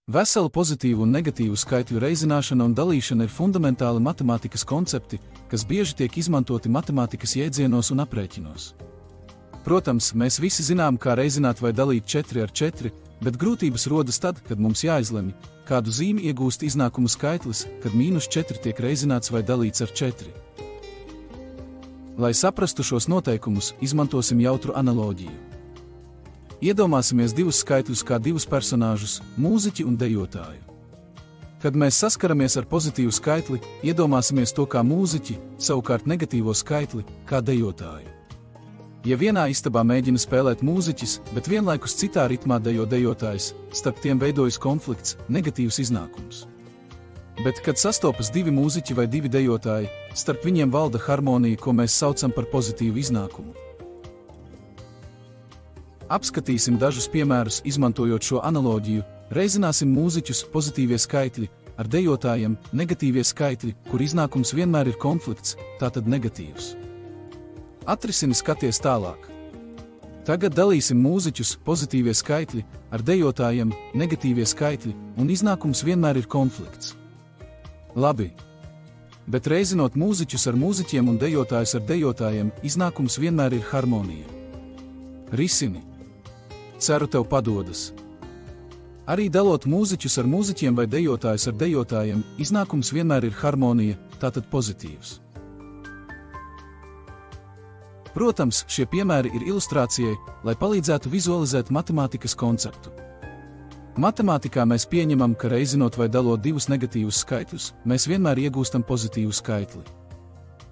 Veselu pozitīvu un negatīvu skaitļu reizināšana un dalīšana ir fundamentāli matemātikas koncepti, kas bieži tiek izmantoti matemātikas jēdzienos un aprēķinos. Protams, mēs visi zinām, kā reizināt vai dalīt 4 ar 4, bet grūtības rodas tad, kad mums jāizlemj, kādu zīmi iegūst iznākumu skaitlis, kad -4 tiek reizināts vai dalīts ar 4. Lai saprastu šos noteikumus, izmantosim jautru analoģiju. Iedomāsimies divus skaitļus kā divus personāžus – mūziķi un dejotāju. Kad mēs saskaramies ar pozitīvu skaitli, iedomāsimies to kā mūziķi, savukārt negatīvo skaitli kā dejotāju. Ja vienā istabā mēģina spēlēt mūziķis, bet vienlaikus citā ritmā dejo dejotājs, starp tiem veidojas konflikts, negatīvs iznākums. Bet, kad sastopas divi mūziķi vai divi dejotāji, starp viņiem valda harmonija, ko mēs saucam par pozitīvu iznākumu. Apskatīsim dažus piemērus, izmantojot šo analoģiju, reizināsim mūziķus pozitīvie skaitļi ar dejotājiem negatīvie skaitļi, kur iznākums vienmēr ir konflikts, tātad negatīvs. Atrisini skaties tālāk. Tagad dalīsim mūziķus pozitīvie skaitļi ar dejotājiem negatīvie skaitļi, un iznākums vienmēr ir konflikts. Labi. Bet reizinot mūziķus ar mūziķiem un dejotājus ar dejotājiem, iznākums vienmēr ir harmonija. Risini. Ceru tev padodas. Arī dalot mūziķus ar mūziķiem vai dejotājus ar dejotājiem, iznākums vienmēr ir harmonija, tātad pozitīvs. Protams, šie piemēri ir ilustrācijai, lai palīdzētu vizualizēt matemātikas konceptu. Matemātikā mēs pieņemam, ka reizinot vai dalot divus negatīvus skaitļus, mēs vienmēr iegūstam pozitīvu skaitli.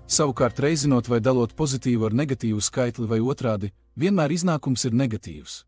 Savukārt reizinot vai dalot pozitīvu ar negatīvu skaitli vai otrādi, vienmēr iznākums ir negatīvs.